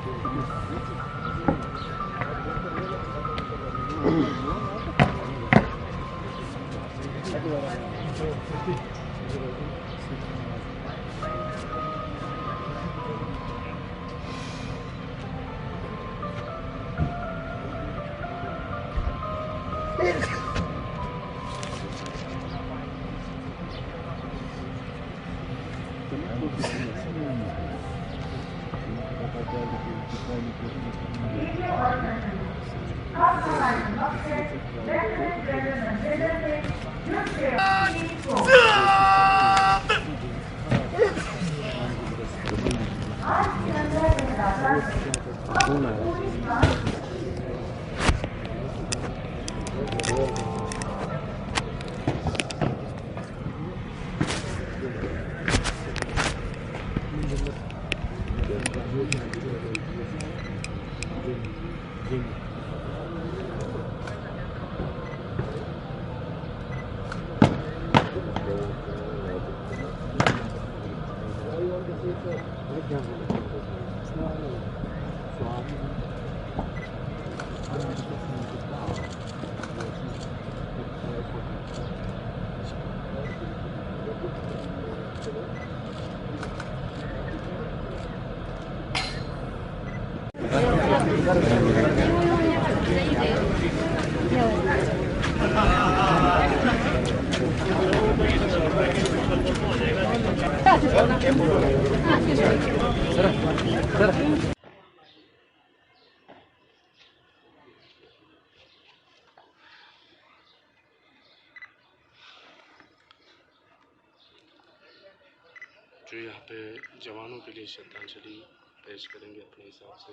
जो यहाँ पे जवानों के लिए श्रद्धांजलि पेश करेंगे अपने हिसाब से।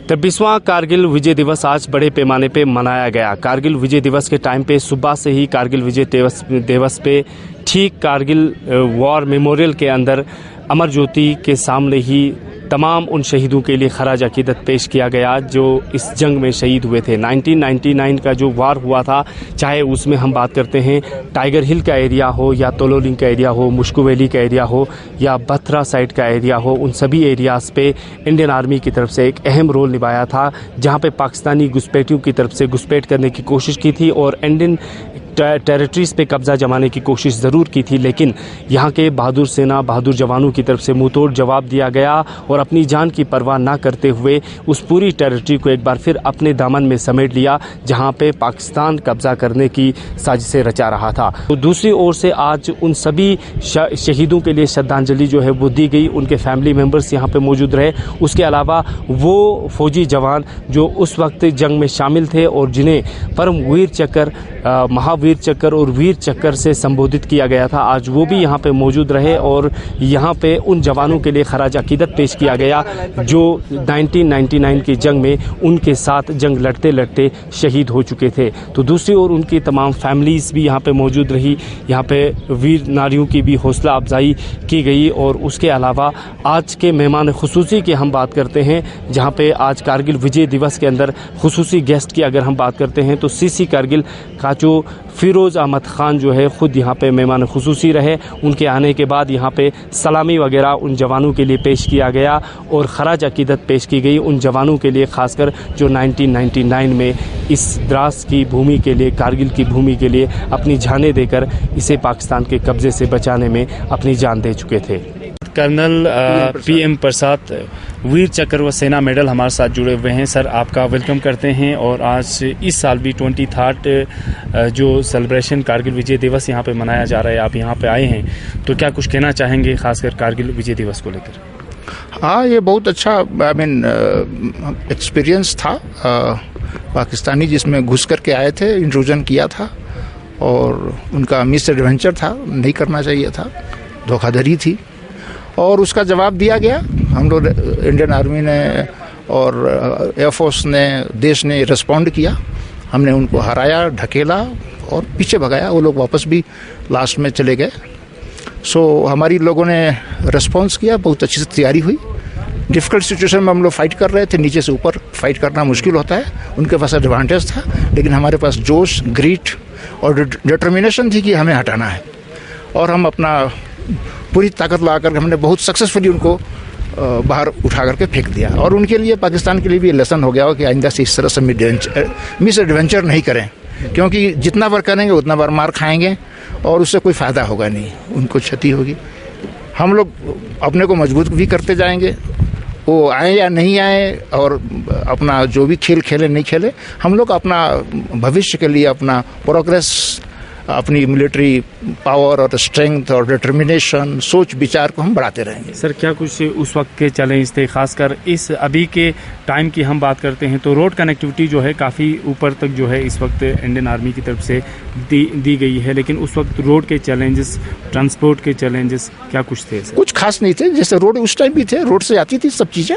तबीसवां कारगिल विजय दिवस आज बड़े पैमाने पे मनाया गया। कारगिल विजय दिवस के टाइम पे सुबह से ही कारगिल विजय दिवस पे ठीक कारगिल वॉर मेमोरियल के अंदर अमर ज्योति के सामने ही तमाम उन शहीदों के लिए खराज अकीदत पेश किया गया जो इस जंग में शहीद हुए थे। 1999 का जो वार हुआ था, चाहे उसमें हम बात करते हैं टाइगर हिल का एरिया हो या तोलोलिंग का एरिया हो, मुश्कू वैली का एरिया हो या बथरा साइड का एरिया हो, उन सभी एरियाज़ पे इंडियन आर्मी की तरफ से एक अहम रोल निभाया था, जहाँ पे पाकिस्तानी घुसपैठियों की तरफ से घुसपैठ करने की कोशिश की थी और इंडियन टेरिटरीज़ पे कब्ज़ा जमाने की कोशिश ज़रूर की थी, लेकिन यहाँ के बहादुर सेना, बहादुर जवानों की तरफ से मुंहतोड़ जवाब दिया गया और अपनी जान की परवाह ना करते हुए उस पूरी टेरिटरी को एक बार फिर अपने दामन में समेट लिया जहाँ पे पाकिस्तान कब्ज़ा करने की साजिशें रचा रहा था। तो दूसरी ओर से आज उन सभी शहीदों के लिए श्रद्धांजलि जो है वो दी गई, उनके फैमिली मेम्बर्स यहाँ पे मौजूद रहे। उसके अलावा वो फौजी जवान जो उस वक्त जंग में शामिल थे और जिन्हें परम वीर चक्र, महावीर चक्र और वीर चक्र से संबोधित किया गया था, आज वो भी यहाँ पे मौजूद रहे और यहाँ पे उन जवानों के लिए खराज अकीदत पेश किया गया जो 1999 की जंग में उनके साथ जंग लड़ते लड़ते शहीद हो चुके थे। तो दूसरी ओर उनकी तमाम फैमिलीज़ भी यहाँ पे मौजूद रही, यहाँ पे वीर नारियों की भी हौसला अफजाई की गई। और उसके अलावा आज के मेहमान खुसूसी की हम बात करते हैं, जहाँ पे आज कारगिल विजय दिवस के अंदर खुसूसी गेस्ट की अगर हम बात करते हैं तो सीसी कारगिल का जो फिरोज़ अहमद ख़ान जो है ख़ुद यहाँ पे मेहमान खुसूसी रहे। उनके आने के बाद यहाँ पे सलामी वगैरह उन जवानों के लिए पेश किया गया और खराज अकीदत पेश की गई उन जवानों के लिए, ख़ासकर जो 1999 में इस द्रास की भूमि के लिए, कारगिल की भूमि के लिए अपनी जानें देकर इसे पाकिस्तान के कब्ज़े से बचाने में अपनी जान दे चुके थे। कर्नल PM प्रसाद वीर चक्र व सेना मेडल हमारे साथ जुड़े हुए हैं। सर, आपका वेलकम करते हैं। और आज इस साल भी 23 जो सेलिब्रेशन कारगिल विजय दिवस यहाँ पे मनाया जा रहा है, आप यहाँ पे आए हैं, तो क्या कुछ कहना चाहेंगे खासकर कारगिल विजय दिवस को लेकर? हाँ, ये बहुत अच्छा एक्सपीरियंस था। पाकिस्तानी जिसमें घुस करके आए थे, इंट्रूजन किया था और उनका मिस एडवेंचर था, नहीं करना चाहिए था, धोखाधड़ी थी और उसका जवाब दिया गया। हम लोग इंडियन आर्मी ने और एयरफोर्स ने, देश ने रिस्पॉन्ड किया। हमने उनको हराया, ढकेला और पीछे भगाया। वो लोग वापस भी लास्ट में चले गए। सो हमारी लोगों ने रिस्पॉन्स किया, बहुत अच्छी से तैयारी हुई। डिफ़िकल्ट सिचुएशन में हम लोग फाइट कर रहे थे, नीचे से ऊपर फाइट करना मुश्किल होता है। उनके पास एडवांटेज था, लेकिन हमारे पास जोश, ग्रीट और डिटर्मिनेशन थी कि हमें हटाना है और हम अपना पूरी ताकत लगाकर हमने बहुत सक्सेसफुली उनको बाहर उठा करके फेंक दिया। और उनके लिए, पाकिस्तान के लिए भी लेसन हो गया हो कि आइंदा से इस तरह से मिस एडवेंचर नहीं करें, क्योंकि जितना बार करेंगे उतना बार मार खाएंगे और उससे कोई फ़ायदा होगा नहीं, उनको क्षति होगी। हम लोग अपने को मजबूत भी करते जाएंगे, वो आए या नहीं आए और अपना जो भी खेल खेले नहीं खेले, हम लोग अपना भविष्य के लिए अपना प्रोग्रेस, अपनी मिलिट्री पावर और स्ट्रेंथ और डिटर्मिनेशन, सोच विचार को हम बढ़ाते रहेंगे। सर, क्या कुछ उस वक्त के चैलेंज थे, खासकर इस अभी के टाइम की हम बात करते हैं तो रोड कनेक्टिविटी जो है काफ़ी ऊपर तक जो है इस वक्त इंडियन आर्मी की तरफ से दी गई है, लेकिन उस वक्त रोड के चैलेंजेस, ट्रांसपोर्ट के चैलेंजेस क्या कुछ थे? सर, कुछ खास नहीं थे। जैसे रोड उस टाइम भी थे, रोड से आती थी सब चीज़ें,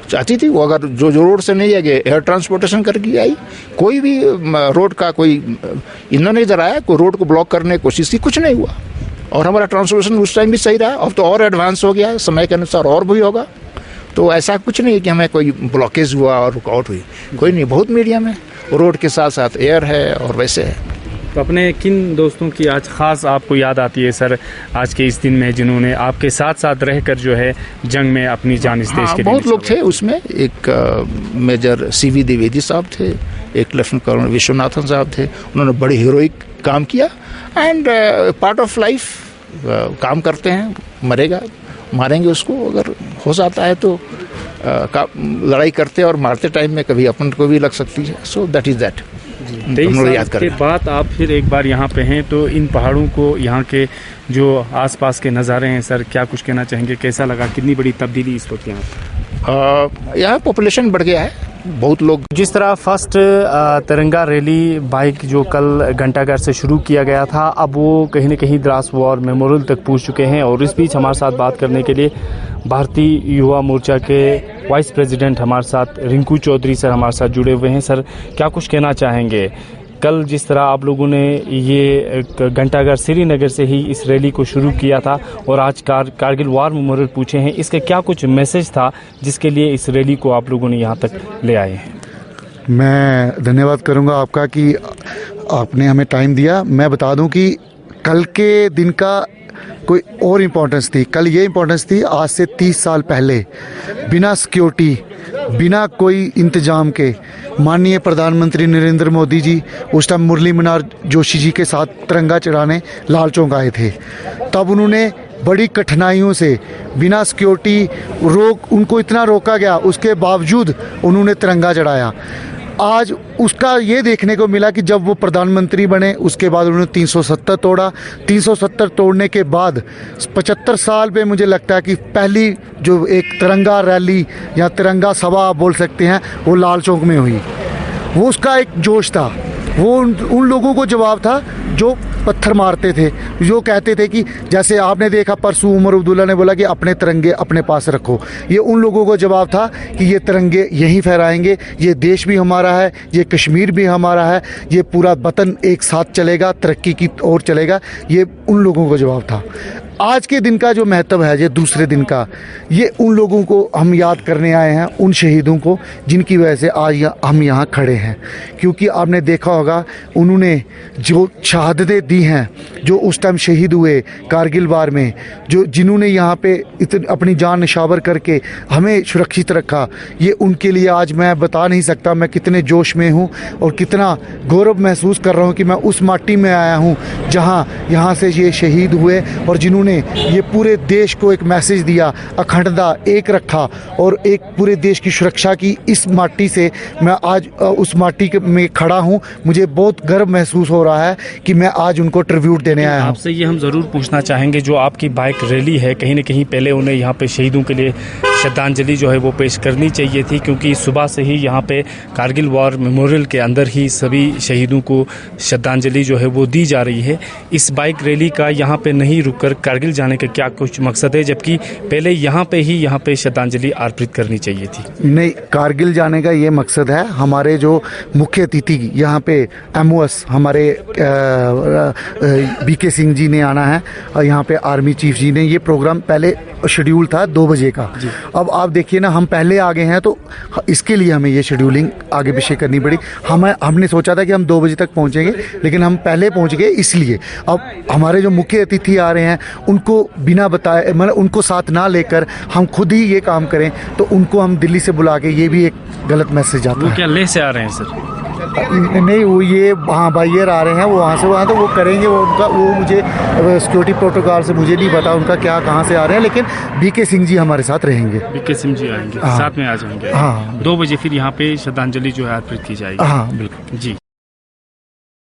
चाहती थी वो। अगर जो रोड से नहीं है, एयर ट्रांसपोर्टेशन करके आई, कोई भी रोड का कोई इन्होंने इधर आया, कोई रोड को ब्लॉक करने की कोशिश की, कुछ नहीं हुआ। और हमारा ट्रांसपोर्टेशन उस टाइम भी सही रहा। अब तो और एडवांस हो गया, समय के अनुसार और भी होगा। तो ऐसा कुछ नहीं कि हमें कोई ब्लॉकेज हुआ और रुकावट हुई, कोई नहीं। बहुत मीडियम है, रोड के साथ साथ एयर है और वैसे है। तो अपने किन दोस्तों की आज ख़ास आपको याद आती है सर आज के इस दिन में, जिन्होंने आपके साथ साथ रहकर जो है जंग में अपनी जान इस देश के लिए? बहुत लोग थे उसमें। एक मेजर CV द्विवेदी साहब थे, एक लेफ्टिनेंट कर्नल विश्वनाथन साहब थे। उन्होंने बड़े हीरोइक काम किया एंड पार्ट ऑफ लाइफ, काम करते हैं, मरेगा, मारेंगे उसको अगर हो जाता है तो। लड़ाई करते और मारते टाइम में कभी अपन को भी लग सकती है। So that is that. 23 साल के बाद आप फिर एक बार यहाँ पे हैं, तो इन पहाड़ों को, यहाँ के जो आसपास के नज़ारे हैं सर, क्या कुछ कहना चाहेंगे? कैसा लगा, कितनी बड़ी तब्दीली इस वक्त यहाँ? यहाँ पॉपुलेशन बढ़ गया है, बहुत लोग। जिस तरह फर्स्ट तिरंगा रैली बाइक जो कल घंटाघर से शुरू किया गया था, अब वो कहीं न कहीं द्रास वॉर मेमोरियल तक पहुँच चुके हैं। और इस बीच हमारे साथ बात करने के लिए भारतीय युवा मोर्चा के वाइस प्रेसिडेंट हमारे साथ रिंकू चौधरी सर हमारे साथ जुड़े हुए हैं। सर, क्या कुछ कहना चाहेंगे? कल जिस तरह आप लोगों ने ये घंटाघर श्रीनगर से ही इस रैली को शुरू किया था और आज कारगिल वार मेमोरियल पूछे हैं, इसका क्या कुछ मैसेज था जिसके लिए इस रैली को आप लोगों ने यहाँ तक ले आए हैं? मैं धन्यवाद करूँगा आपका कि आपने हमें टाइम दिया। मैं बता दूं कि कल के दिन का कोई और इम्पोर्टेंस थी। कल ये इम्पोर्टेंस थी, आज से 30 साल पहले बिना सिक्योरिटी बिना कोई इंतजाम के माननीय प्रधानमंत्री नरेंद्र मोदी जी उस टाइम मुरली मनोहर जोशी जी के साथ तिरंगा चढ़ाने लाल चौक आए थे। तब उन्होंने बड़ी कठिनाइयों से बिना सिक्योरिटी उनको इतना रोका गया, उसके बावजूद उन्होंने तिरंगा चढ़ाया। आज उसका ये देखने को मिला कि जब वो प्रधानमंत्री बने उसके बाद उन्होंने 370 तोड़ा। 370 तोड़ने के बाद 75 साल पे मुझे लगता है कि पहली जो एक तिरंगा रैली या तिरंगा सभा आप बोल सकते हैं वो लाल चौक में हुई। वो उसका एक जोश था, वो उन लोगों को जवाब था जो पत्थर मारते थे, जो कहते थे कि जैसे आपने देखा परसों उमर अब्दुल्ला ने बोला कि अपने तिरंगे अपने पास रखो। ये उन लोगों को जवाब था कि ये तिरंगे यहीं फहराएंगे, ये देश भी हमारा है, ये कश्मीर भी हमारा है, ये पूरा वतन एक साथ चलेगा, तरक्की की ओर चलेगा। ये उन लोगों को जवाब था। आज के दिन का जो महत्व है, ये दूसरे दिन का, ये उन लोगों को हम याद करने आए हैं, उन शहीदों को जिनकी वजह से आज हम यहाँ खड़े हैं। क्योंकि आपने देखा होगा उन्होंने जो शहादतें दी हैं, जो उस टाइम शहीद हुए कारगिल वार में, जो जिन्होंने यहाँ पे अपनी जान निछावर करके हमें सुरक्षित रखा, ये उनके लिए आज मैं बता नहीं सकता मैं कितने जोश में हूँ और कितना गौरव महसूस कर रहा हूँ कि मैं उस माटी में आया हूँ जहाँ यहाँ से ये शहीद हुए और जिन्होंने ये पूरे देश को एक मैसेज दिया, अखंडता एक रखा और एक पूरे देश की सुरक्षा की। इस माटी से मैं आज उस माटी में खड़ा हूँ। मुझे बहुत गर्व महसूस हो रहा है कि मैं आज उनको ट्रिब्यूट देने आया हूँ। आपसे ये हम ज़रूर पूछना चाहेंगे, जो आपकी बाइक रैली है, कहीं ना कहीं पहले उन्हें यहाँ पे शहीदों के लिए श्रद्धांजलि जो है वो पेश करनी चाहिए थी, क्योंकि सुबह से ही यहाँ पे कारगिल वॉर मेमोरियल के अंदर ही सभी शहीदों को श्रद्धांजलि जो है वो दी जा रही है। इस बाइक रैली का यहाँ पे नहीं रुककर कारगिल जाने का क्या कुछ मकसद है, जबकि पहले यहाँ पे श्रद्धांजलि अर्पित करनी चाहिए थी? नहीं, कारगिल जाने का ये मकसद है। हमारे जो मुख्य अतिथि यहाँ पे MOS हमारे BK सिंह जी ने आना है और यहाँ पे आर्मी चीफ जी ने, ये प्रोग्राम पहले शेड्यूल था 2 बजे का। अब आप देखिए ना, हम पहले आ गए हैं तो इसके लिए हमें ये शेड्यूलिंग आगे पीछे करनी पड़ी। हमने सोचा था कि हम 2 बजे तक पहुँचेंगे, लेकिन हम पहले पहुँच गए। इसलिए अब हमारे जो मुख्य अतिथि आ रहे हैं उनको बिना बताए, मतलब उनको साथ ना लेकर हम खुद ही ये काम करें तो उनको हम दिल्ली से बुला के, ये भी एक गलत मैसेज आता है। वो क्या लेह से आ रहे हैं सर? नहीं, वो ये हाँ बाइयर आ रहे हैं, वो वहाँ से वहाँ, तो वो करेंगे वो उनका, वो मुझे सिक्योरिटी प्रोटोकॉल से मुझे नहीं पता उनका क्या कहाँ से आ रहे हैं, लेकिन BK सिंह जी हमारे साथ रहेंगे। BK सिंह जी आएंगे, हाँ, साथ में आ जाएंगे। हाँ, 2 बजे फिर यहाँ पे श्रद्धांजलि जो है अर्पित की जाएगी। हाँ बिल्कुल जी।